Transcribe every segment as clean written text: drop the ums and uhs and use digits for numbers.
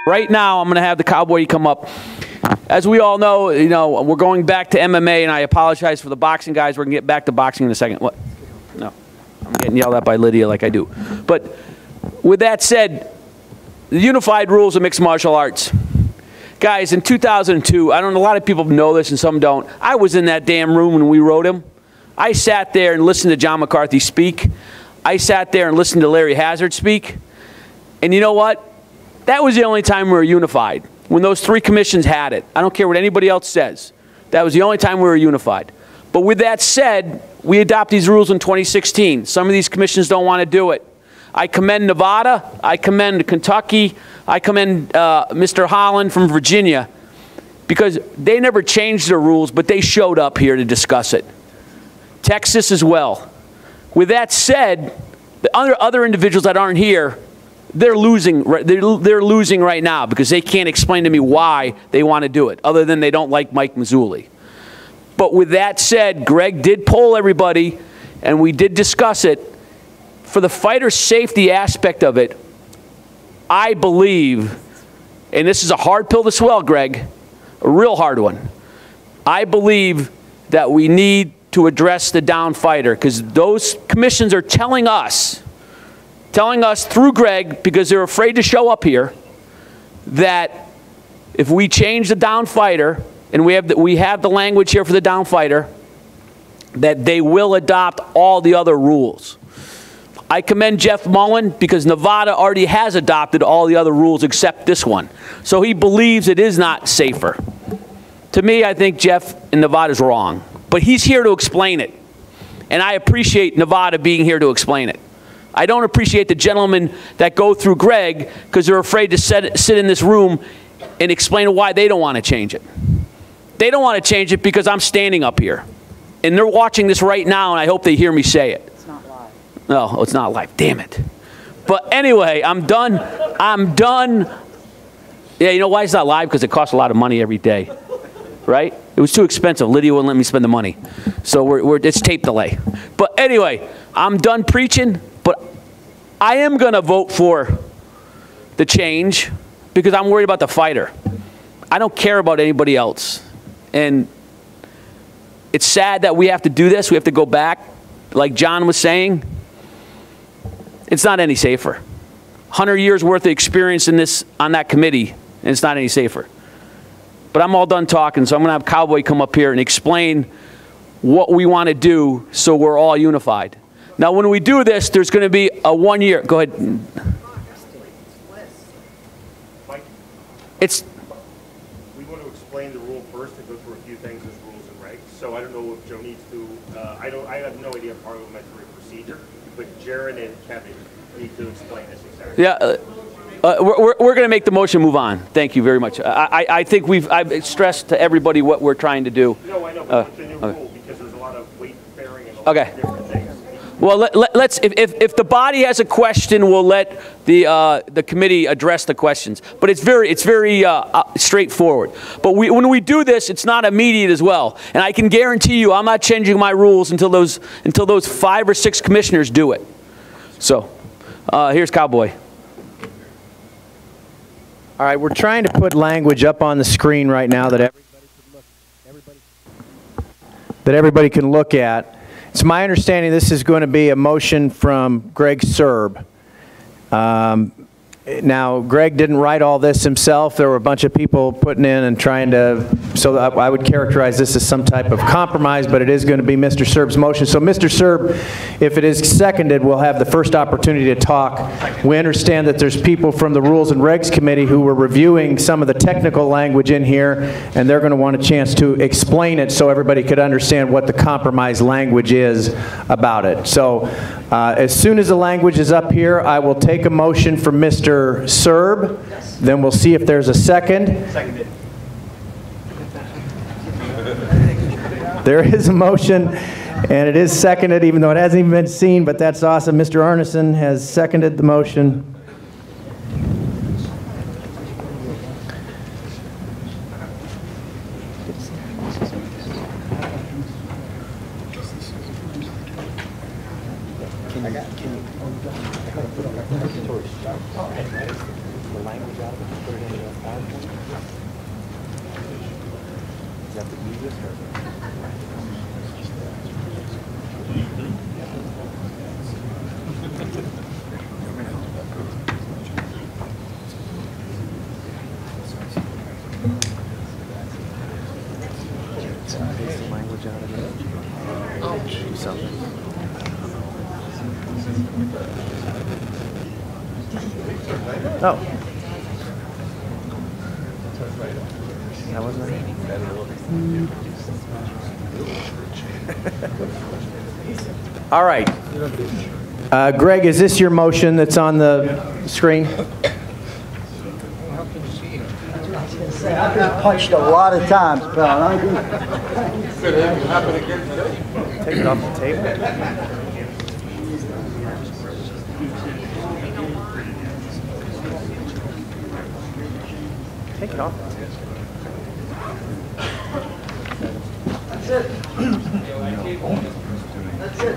Right now, I'm going to have the Cowboy come up. As we all know, we're going back to MMA, and I apologize for the boxing guys. We're going to get back to boxing in a second. What? No. I'm getting yelled at by Lydia like I do. But with that said, the unified rules of mixed martial arts. Guys, in 2002, I don't know, a lot of people know this and some don't. I was in that damn room when we wrote him. I sat there and listened to John McCarthy speak. I sat there and listened to Larry Hazard speak. And you know what? That was the only time we were unified, when those three commissions had it. I don't care what anybody else says. That was the only time we were unified. But with that said, we adopt these rules in 2016. Some of these commissions don't want to do it. I commend Nevada. I commend Kentucky. I commend Mr. Holland from Virginia, because they never changed their rules, but they showed up here to discuss it. Texas as well. With that said, the other individuals that aren't here, they're losing right now because they can't explain to me why they want to do it, other than they don't like Mike Mazzulli. But with that said, Greg did poll everybody, and we did discuss it. For the fighter safety aspect of it, I believe, and this is a hard pill to swallow, Greg, a real hard one. I believe that we need to address the down fighter, because those commissions are telling us through Greg, because they're afraid to show up here, that if we change the down fighter, and we have the language here for the down fighter, that they will adopt all the other rules. I commend Jeff Mullen, because Nevada already has adopted all the other rules except this one. So he believes it is not safer. To me, I think Jeff in Nevada is wrong. But he's here to explain it. And I appreciate Nevada being here to explain it. I don't appreciate the gentlemen that go through Greg because they're afraid to sit in this room and explain why they don't want to change it. They don't want to change it because I'm standing up here. And they're watching this right now, and I hope they hear me say it. It's not live. No, it's not live. Damn it. But anyway, I'm done. I'm done. Yeah, you know why it's not live? Because it costs a lot of money every day. Right? It was too expensive. Lydia wouldn't let me spend the money. So it's tape delay. But anyway, I'm done preaching. But I am going to vote for the change because I'm worried about the fighter. I don't care about anybody else. And it's sad that we have to do this. We have to go back. Like John was saying, it's not any safer. 100 years worth of experience in this on that committee, and it's not any safer. But I'm all done talking, so I'm going to have Cowboy come up here and explain what we want to do so we're all unified. Now, when we do this, there's going to be a 1 year. Go ahead. It's. We want to explain the rule first and go through a few things as rules and regs. So I don't know if Joe needs to. I have no idea of parliamentary procedure, but Jaron and Kevin need to explain this exactly. Yeah. We're going to make the motion move on. Thank you very much. I think I've stressed to everybody what we're trying to do. No, I know, but it's a new rule because there's a lot of weight bearing and a lot of different things. Well, let's if the body has a question, we'll let the committee address the questions. But it's very straightforward. But when we do this, it's not immediate as well. And I can guarantee you, I'm not changing my rules until those 5 or 6 commissioners do it. So here's Cowboy. All right, we're trying to put language up on the screen right now that everybody can look at. It's my understanding this is going to be a motion from Greg Serb. Now, Greg didn't write all this himself. There were a bunch of people putting in and trying to, so I would characterize this as some type of compromise, but it is going to be Mr. Serb's motion. So Mr. Serb, if it is seconded, we'll have the first opportunity to talk. We understand that there's people from the Rules and Regs Committee who were reviewing some of the technical language in here, and they're going to want a chance to explain it so everybody could understand what the compromise language is about it. So as soon as the language is up here, I will take a motion from Mr. Serb. Yes. Then we'll see if there's a second. Seconded. There is a motion, and it is seconded, even though it hasn't even been seen, but that's awesome. Mr. Arneson has seconded the motion. language out of it, put it into a PowerPoint? Is that the easiest or? Paste the language out of it. Do something. Oh. That wasn't it. All right. Greg, is this your motion that's on the screen? I've been punched a lot of times, pal. Take it off the table. Take it off. That's it. That's it.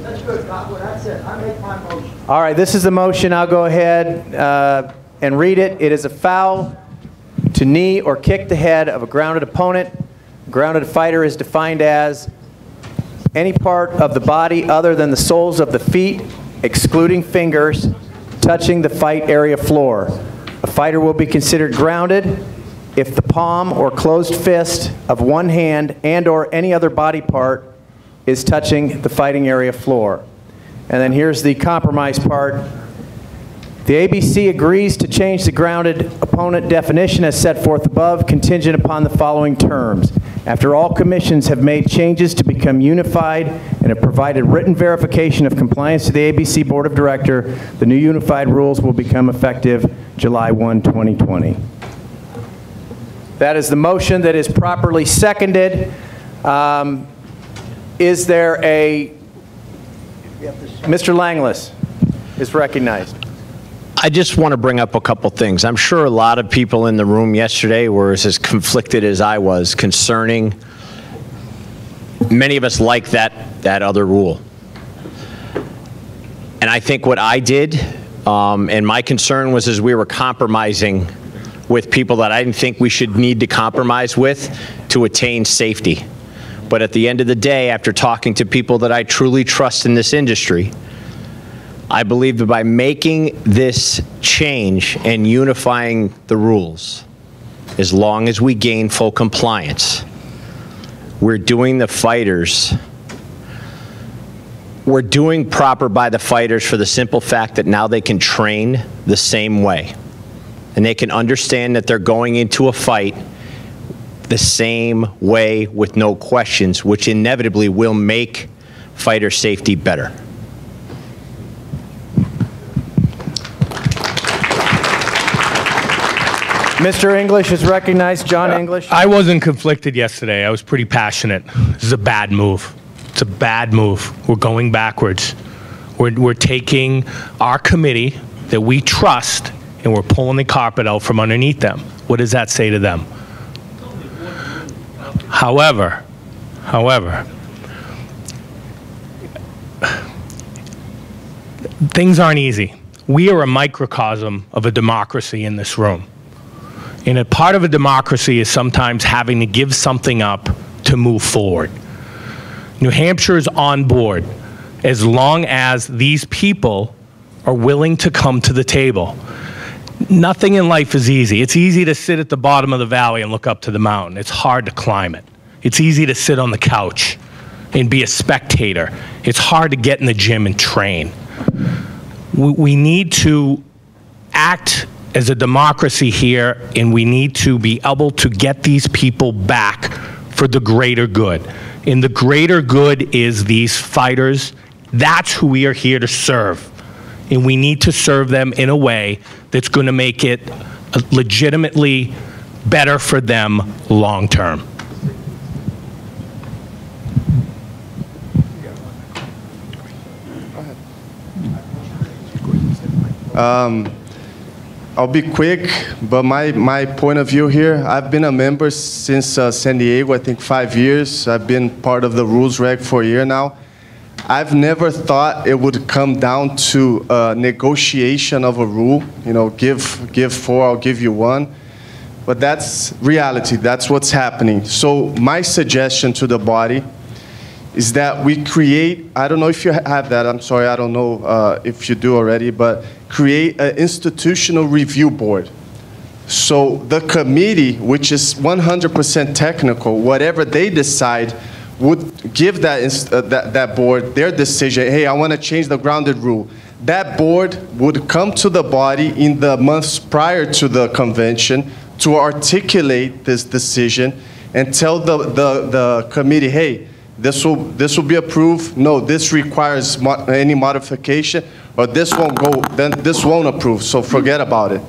That's good, Copper. That's it. I make my motion. All right, this is the motion. I'll go ahead and read it. It is a foul to knee or kick the head of a grounded opponent. A grounded fighter is defined as any part of the body other than the soles of the feet, excluding fingers, touching the fight area floor. A fighter will be considered grounded if the palm or closed fist of one hand and/or any other body part is touching the fighting area floor. And then here's the compromise part. The ABC agrees to change the grounded opponent definition as set forth above, contingent upon the following terms. After all commissions have made changes to become unified and have provided written verification of compliance to the ABC Board of Directors, the new unified rules will become effective July 1, 2020. That is the motion that is properly seconded. Is there a... Mr. Langlis is recognized. I just want to bring up a couple things. I'm sure a lot of people in the room yesterday were as conflicted as I was concerning, many of us like that other rule. And I think what I did, and my concern was as we were compromising with people that I didn't think we should need to compromise with to attain safety. But at the end of the day, after talking to people that I truly trust in this industry, I believe that by making this change and unifying the rules, as long as we gain full compliance, we're doing the fighters, we're doing proper by the fighters for the simple fact that now they can train the same way. And they can understand that they're going into a fight the same way with no questions, which inevitably will make fighter safety better. Mr. English is recognized. John English. I wasn't conflicted yesterday. I was pretty passionate. This is a bad move. It's a bad move. We're going backwards. We're taking our committee that we trust and we're pulling the carpet out from underneath them. What does that say to them? However, things aren't easy. We are a microcosm of a democracy in this room. And a part of a democracy is sometimes having to give something up to move forward. New Hampshire is on board as long as these people are willing to come to the table. Nothing in life is easy. It's easy to sit at the bottom of the valley and look up to the mountain. It's hard to climb it. It's easy to sit on the couch and be a spectator. It's hard to get in the gym and train. We need to act as a democracy here, and we need to be able to get these people back for the greater good. And the greater good is these fighters. That's who we are here to serve. And we need to serve them in a way that's going to make it legitimately better for them long term. I'll be quick, but my point of view here, I've been a member since San Diego, I think 5 years. I've been part of the rules reg for a year now. I've never thought it would come down to negotiation of a rule. You know, give 4, I'll give you 1. But that's reality. That's what's happening. So my suggestion to the body is that we create, I don't know if you have that, I'm sorry, I don't know if you do already, but create an institutional review board. So the committee, which is 100% technical, whatever they decide, would give that board their decision. Hey, I want to change the grounded rule. That board would come to the body in the months prior to the convention to articulate this decision and tell the committee, hey, this will be approved. No, this requires any modification, or this won't go. Then this won't approve. So forget about it.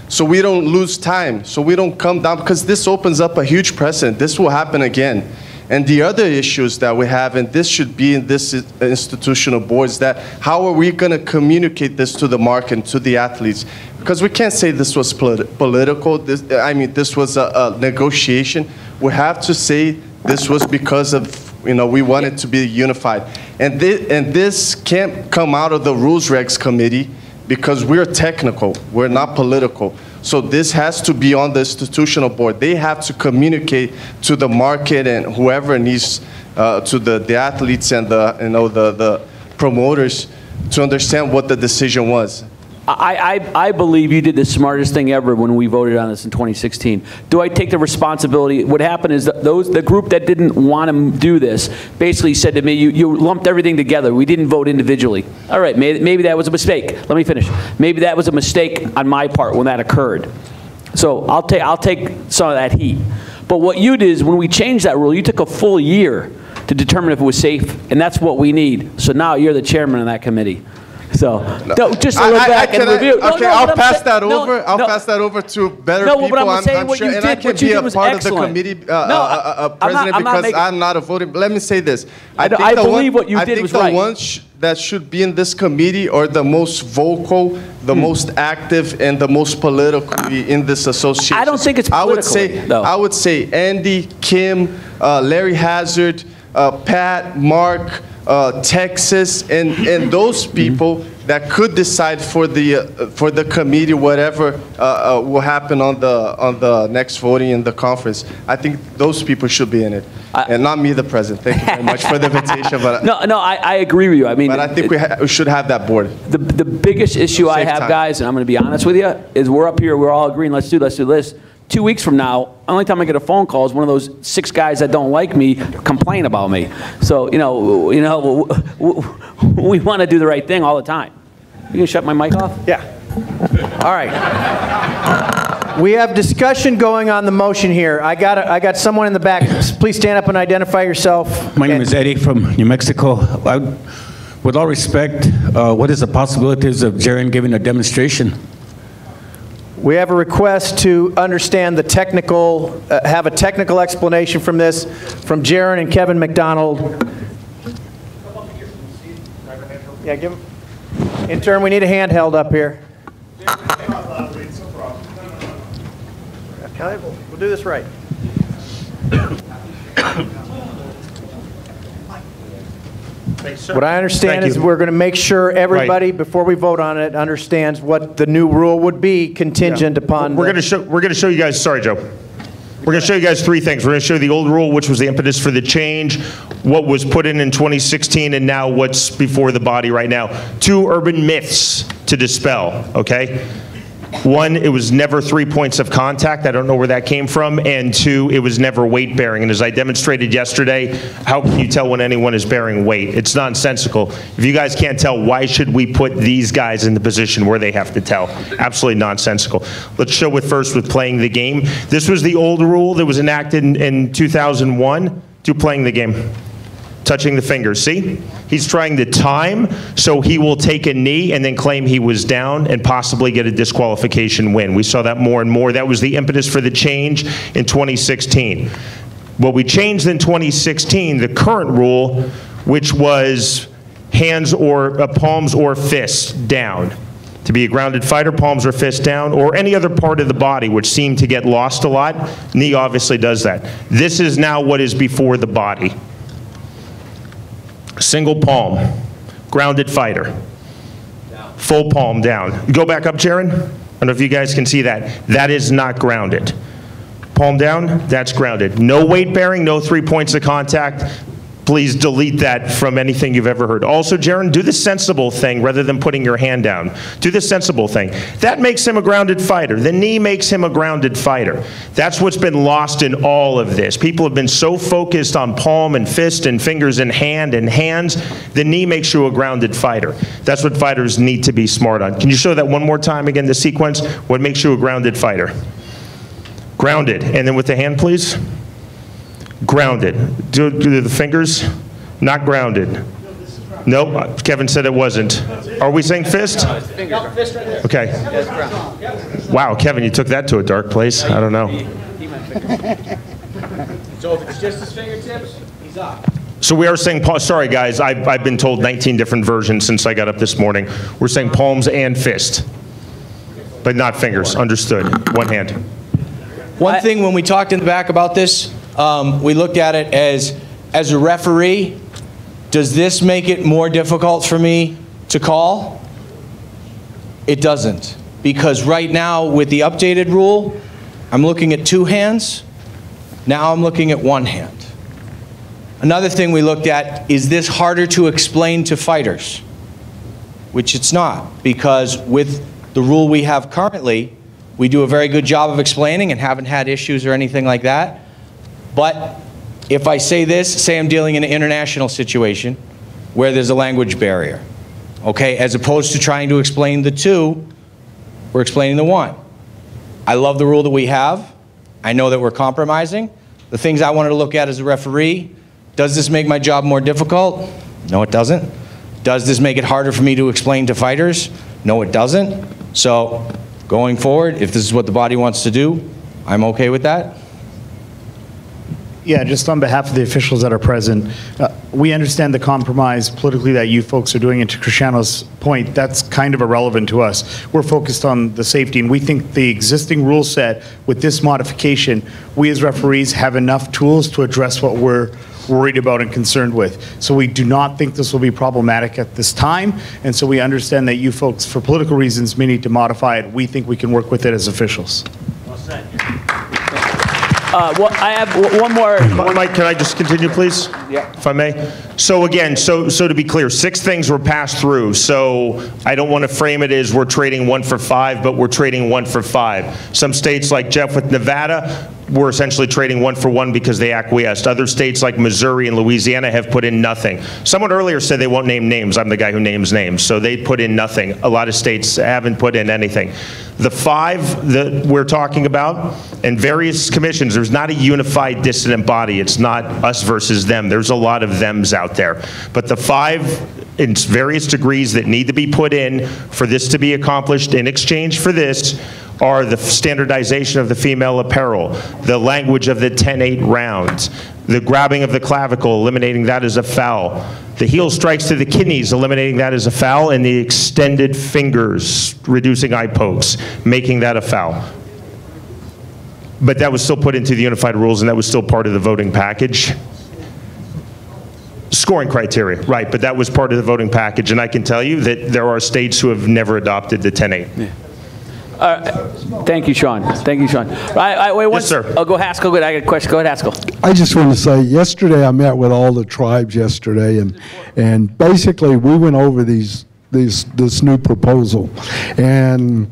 So we don't lose time. So we don't come down, because this opens up a huge precedent. This will happen again. And the other issues that we have, and this should be in this institutional boards, that how are we going to communicate this to the market and to the athletes? Because we can't say this was political. This was a negotiation. We have to say this was because of, we wanted to be unified. And this can't come out of the Rules Regs Committee, because we're technical. We're not political. So this has to be on the institutional board. They have to communicate to the market and whoever needs, to the athletes and the promoters, to understand what the decision was. I believe you did the smartest thing ever when we voted on this in 2016. Do I take the responsibility? What happened is that the group that didn't want to do this basically said to me, you lumped everything together. We didn't vote individually. All right, maybe that was a mistake. Let me finish. Maybe that was a mistake on my part when that occurred. So I'll take some of that heat. But what you did is when we changed that rule, you took a full year to determine if it was safe, and that's what we need. So now you're the chairman of that committee. So, no, just to look back and review. Okay, I'll pass that over. I'll pass that over to better people. But I'm saying what sure, you and did, I can be a part of the committee president because I'm not a voting. Let me say this. I believe what you did was right. I think the ones that should be in this committee are the most vocal, the most active, and the most politically in this association. I don't think it's political. I would say Andy, Kim, Larry Hazard, Pat, Mark, Texas, and those people that could decide for the committee whatever will happen on the next voting in the conference. I think those people should be in it, and not me, the president. Thank you very much for the invitation. But I agree with you. I mean, but I think we should have that board. The biggest issue I have, guys, and I'm going to be honest with you, is we're up here, we're all agreeing, let's do this. 2 weeks from now, the only time I get a phone call is one of those 6 guys that don't like me complain about me. So, we want to do the right thing all the time. You can shut my mic off? Yeah. All right. We have discussion going on the motion here. I got someone in the back. Please stand up and identify yourself. My name is Eddie from New Mexico. With all respect, what is the possibilities of Jaron giving a demonstration? We have a request to understand the technical, have a technical explanation from this, from Jaron and Kevin McDonald. Yeah, give him. Intern, we need a handheld up here. We'll do this right. What I understand is we're going to make sure everybody, before we vote on it, understands what the new rule would be contingent upon. We're going to show you guys. Sorry, Joe. We're going to show you guys 3 things. We're going to show you the old rule, which was the impetus for the change, what was put in 2016, and now what's before the body right now. 2 urban myths to dispel. Okay. 1, it was never 3 points of contact. I don't know where that came from. And 2, it was never weight bearing. And as I demonstrated yesterday, how can you tell when anyone is bearing weight? It's nonsensical. If you guys can't tell, why should we put these guys in the position where they have to tell? Absolutely nonsensical. Let's show it first with playing the game. This was the old rule that was enacted in 2001 to playing the game. Touching the fingers, see? He's trying to time, so he will take a knee and then claim he was down and possibly get a disqualification win. We saw that more and more. That was the impetus for the change in 2016. What we changed in 2016, the current rule, which was hands or palms or fists down. To be a grounded fighter, palms or fists down, or any other part of the body, which seemed to get lost a lot. Knee obviously does that. This is now what is before the body. Single palm, grounded fighter. Full palm down. Go back up, Jaron. I don't know if you guys can see that. That is not grounded. Palm down, that's grounded. No weight bearing, no 3 points of contact. Please delete that from anything you've ever heard. Also, Jaron, do the sensible thing rather than putting your hand down. Do the sensible thing. That makes him a grounded fighter. The knee makes him a grounded fighter. That's what's been lost in all of this. People have been so focused on palm and fist and fingers and hand and hands. The knee makes you a grounded fighter. That's what fighters need to be smart on. Can you show that one more time again, the sequence? What makes you a grounded fighter? Grounded. And then with the hand, please. Grounded. Do the fingers? Not grounded. Nope, Kevin said it wasn't. Are we saying fist? Okay. Wow, Kevin, you took that to a dark place. I don't know. So if it's just his fingertips, he's up. So we are saying, sorry guys, I've been told 19 different versions since I got up this morning. We're saying palms and fist, but not fingers. Understood. One hand. One thing when we talked in the back about this, we looked at it as a referee, does this make it more difficult for me to call? It doesn't. Because right now with the updated rule, I'm looking at 2 hands. Now I'm looking at 1 hand. Another thing we looked at, is this harder to explain to fighters? Which it's not, because with the rule we have currently, we do a very good job of explaining and haven't had issues or anything like that. But if I say this, say I'm dealing in an international situation where there's a language barrier, okay? As opposed to trying to explain the 2, we're explaining the 1. I love the rule that we have. I know that we're compromising. The things I wanted to look at as a referee, does this make my job more difficult? No, it doesn't. Does this make it harder for me to explain to fighters? No, it doesn't. So going forward, if this is what the body wants to do, I'm okay with that. Yeah, just on behalf of the officials that are present, we understand the compromise politically that you folks are doing, and to Cristiano's point, that's kind of irrelevant to us. We're focused on the safety, and we think the existing rule set with this modification, we as referees have enough tools to address what we're worried about and concerned with. So we do not think this will be problematic at this time, and so we understand that you folks, for political reasons, may need to modify it. We think we can work with it as officials. Well said. Well, I have one more. Mike, can I just continue, please? Yeah. If I may. So again, so to be clear, 6 things were passed through. So I don't want to frame it as we're trading 1 for 5, but we're trading 1 for 5. Some states like Jeff with Nevada, we're essentially trading 1 for 1 because they acquiesced. Other states like Missouri and Louisiana have put in nothing. Someone earlier said they won't name names. I'm the guy who names names. So they put in nothing. A lot of states haven't put in anything. The 5 that we're talking about, and various commissions, there's not a unified dissident body. It's not us versus them. There's a lot of thems out there. But the 5 in various degrees that need to be put in for this to be accomplished in exchange for this are the standardization of the female apparel, the language of the 10-8 rounds, the grabbing of the clavicle, eliminating that as a foul, the heel strikes to the kidneys, eliminating that as a foul, and the extended fingers, reducing eye pokes, making that a foul. But that was still put into the unified rules, and that was still part of the voting package. Scoring criteria, right, but that was part of the voting package, and I can tell you that there are states who have never adopted the 10-8. Yeah. Thank you, Sean. Thank you, Sean. Wait, yes, sir. Oh, go Haskell. Good. I got a question. Go ahead, Haskell. I just want to say, yesterday I met with all the tribes yesterday, and basically we went over this new proposal, and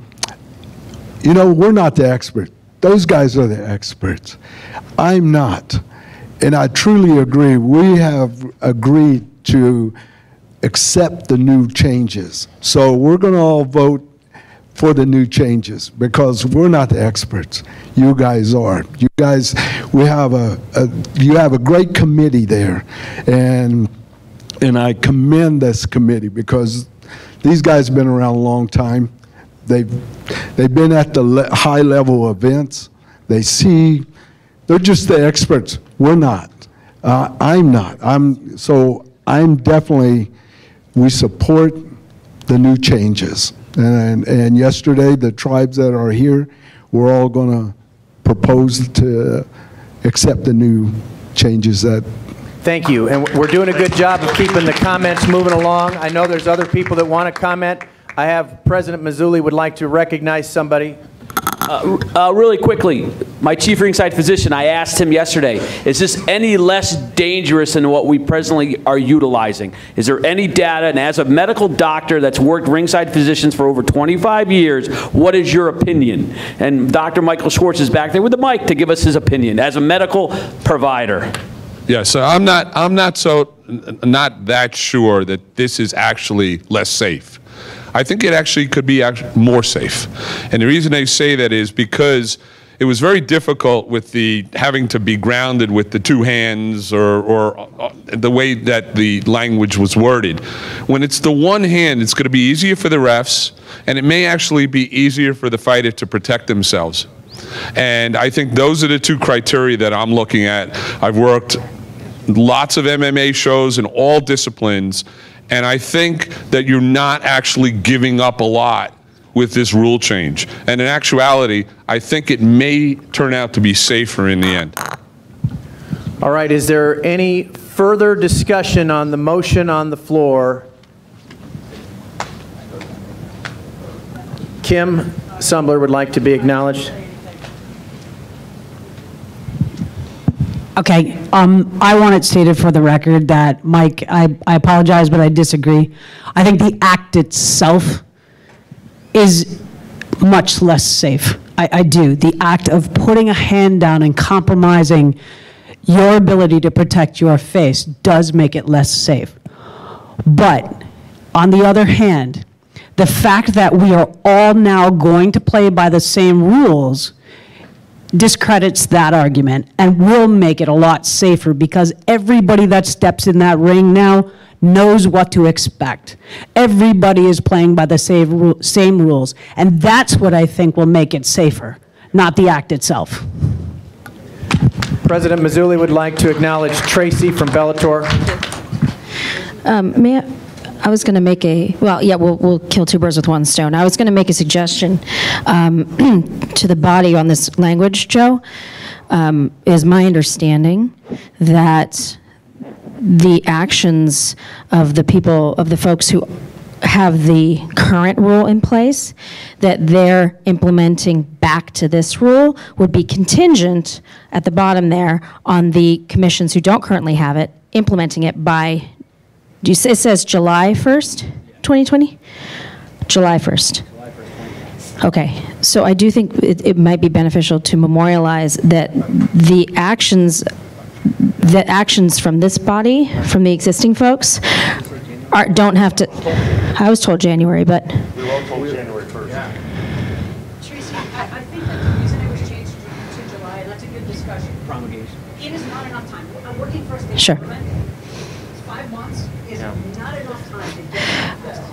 you know, we're not the expert. Those guys are the experts. I'm not, and I truly agree. We have agreed to accept the new changes, so we're going to all vote for the new changes, because we're not the experts. You guys are. You guys, you have a great committee there, and I commend this committee, because these guys have been around a long time. They've been at the high level events. They see, they're just the experts. We're not. I'm not. I'm definitely, we support the new changes. And yesterday, the tribes that are here, we're all going to propose to accept the new changes that Thank you. And we're doing a good job of keeping the comments moving along. I know there's other people that want to comment. I have President Mazzulli would like to recognize somebody. Really quickly, my chief ringside physician, I asked him yesterday, is this any less dangerous than what we presently are utilizing? Is there any data? And as a medical doctor that's worked ringside physicians for over 25 years, what is your opinion? And Dr. Michael Schwartz is back there with the mic to give us his opinion as a medical provider. Yeah, so I'm not that sure that this is actually less safe. I think it actually could be more safe. And the reason I say that is because it was very difficult with the having to be grounded with the two hands or the way that the language was worded. When it's the one hand, it's going to be easier for the refs, and it may actually be easier for the fighter to protect themselves. And I think those are the two criteria that I'm looking at. I've worked lots of MMA shows in all disciplines, and I think that you're not actually giving up a lot with this rule change. And in actuality, I think it may turn out to be safer in the end. All right, is there any further discussion on the motion on the floor? Kim Sumbler would like to be acknowledged. Okay, I want it stated for the record that, Mike, I apologize, but I disagree. I think the act itself is much less safe. I do. The act of putting a hand down and compromising your ability to protect your face does make it less safe. But on the other hand, the fact that we are all now going to play by the same rules discredits that argument and will make it a lot safer, because everybody that steps in that ring now knows what to expect. Everybody is playing by the same rules, and that's what I think will make it safer, not the act itself. President Mazzulli would like to acknowledge Tracy from Bellator. I was going to make a, well, yeah, we'll kill two birds with one stone. I was going to make a suggestion to the body on this language, Joe. Is my understanding that the actions of the people, of the folks who have the current rule in place, that they're implementing back to this rule would be contingent at the bottom there on the commissions who don't currently have it, implementing it by, it says July 1st, 2020? July 1st. Okay, so I do think it might be beneficial to memorialize that the actions from this body, from the existing folks, don't have to, I was told January, but. We were all told January 1st. Yeah. Tracy, I think that the reason it was changed to July, and that's a good discussion. Promulgation. It is not enough time. I'm working for a state government. 5 months is not enough time to get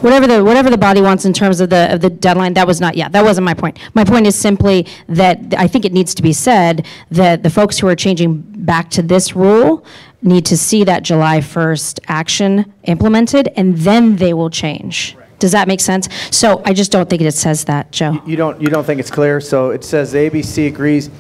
whatever the body wants in terms of the deadline, that was not, yeah, that wasn't my point. My point is simply that I think it needs to be said that the folks who are changing back to this rule need to see that July 1st action implemented, and then they will change. Does that make sense? So I just don't think it says that, Joe. You don't think it's clear? So it says the ABC agrees.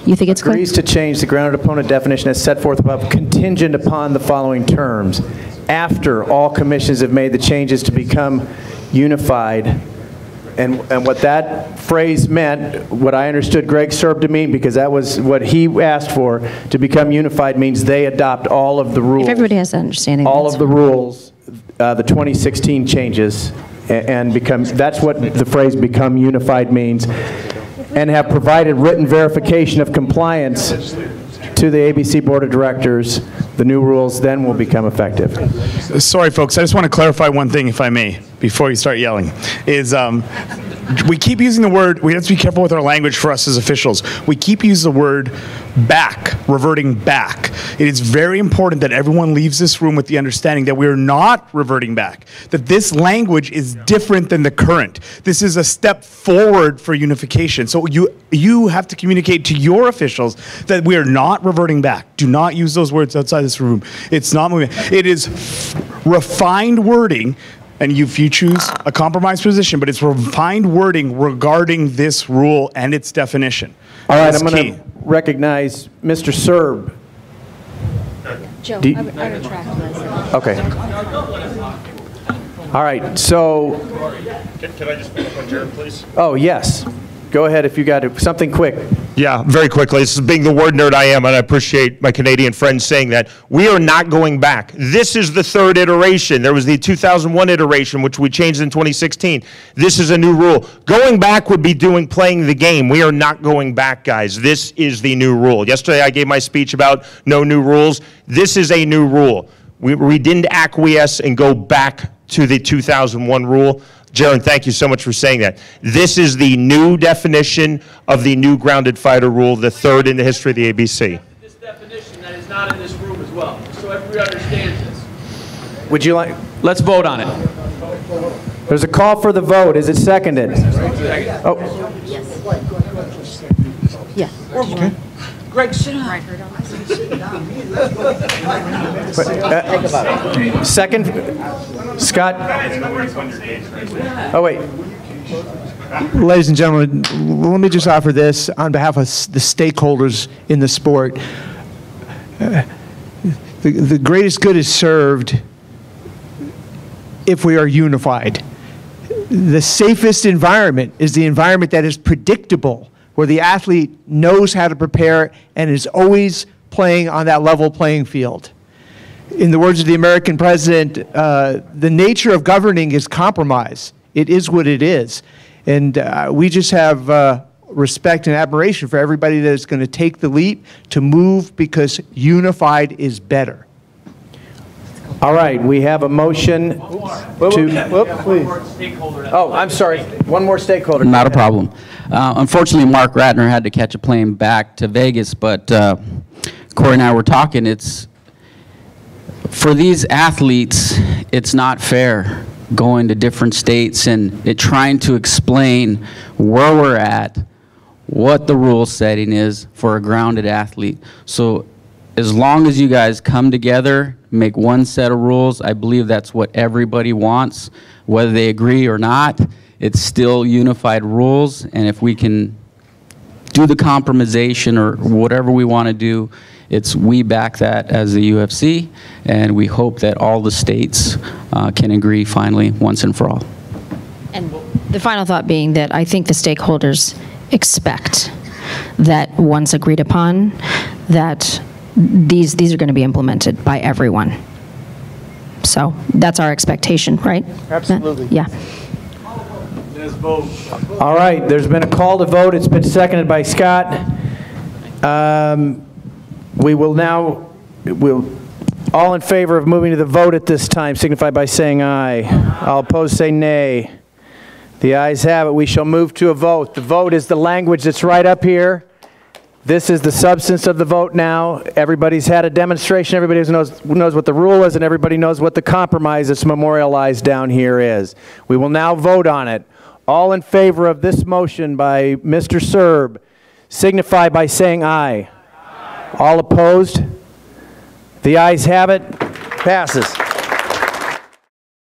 You think it's clear? Agrees to change the grounded opponent definition as set forth above, contingent upon the following terms. After all commissions have made the changes to become unified. And what that phrase meant, what I understood Greg Serb to mean, because that was what he asked for, to become unified means they adopt all of the rules. If everybody has that understanding. All of the rules, the 2016 changes, and become, that's what the phrase become unified means, and have provided written verification of compliance to the ABC Board of Directors. The new rules then will become effective. Sorry, folks, I just want to clarify one thing, if I may, before you start yelling, is we keep using the word, we have to be careful with our language for us as officials. We keep using the word back, reverting back. It is very important that everyone leaves this room with the understanding that we are not reverting back, that this language is different than the current. This is a step forward for unification. So you have to communicate to your officials that we are not reverting back. Do not use those words outside this room. It's not moving. It is refined wording, and if you choose a compromise position, but it's refined wording regarding this rule and its definition. All right, I'm going to recognize Mr. Serb. Joe, Do you- I retract what I said. Okay. All right, so, Can I just finish one, Jared, please? oh, yes. Go ahead if you got it. Something quick. Yeah, very quickly. This is being the word nerd I am, and I appreciate my Canadian friends saying that. We are not going back. This is the third iteration. There was the 2001 iteration, which we changed in 2016. This is a new rule. Going back would be playing the game. We are not going back, guys. This is the new rule. Yesterday I gave my speech about no new rules. This is a new rule. We didn't acquiesce and go back to the 2001 rule. Jaron, thank you so much for saying that. This is the new definition of the new grounded fighter rule, the third in the history of the ABC. This definition that is not in this room as well, so everybody understands this. Would you like? Let's vote on it. There's a call for the vote. Is it seconded? Oh, Yeah. Greg, sit down. second? Scott? Oh, wait. Ladies and gentlemen, let me just offer this on behalf of the stakeholders in the sport. The greatest good is served if we are unified. The safest environment is the environment that is predictable, where the athlete knows how to prepare and is always playing on that level playing field. In the words of the American president, the nature of governing is compromise. It is what it is. And we just have respect and admiration for everybody that is going to take the leap to move, because unified is better. All right, we have a motion to, please. Oh, I'm sorry, one more stakeholder. Not a problem. Unfortunately, Mark Ratner had to catch a plane back to Vegas, but Corey and I were talking, for these athletes, it's not fair going to different states and trying to explain where we're at, what the rule setting is for a grounded athlete. So as long as you guys come together, make one set of rules, I believe that's what everybody wants, whether they agree or not. It's still unified rules, and if we can do the compromisation or whatever we want to do, we back that as the UFC, and we hope that all the states can agree finally once and for all. And the final thought being that I think the stakeholders expect that once agreed upon, that these are going to be implemented by everyone. So that's our expectation, right? Absolutely. Yeah. All right, there's been a call to vote. It's been seconded by Scott. We will now, all in favor of moving to the vote at this time signify by saying aye. All opposed say nay. The ayes have it. We shall move to a vote. The vote is the language that's right up here. This is the substance of the vote now. Everybody's had a demonstration. Everybody knows what the rule is, and everybody knows what the compromise that's memorialized down here is. We will now vote on it. All in favor of this motion by Mr. Serb signify by saying aye. All opposed? The ayes have it. Passes.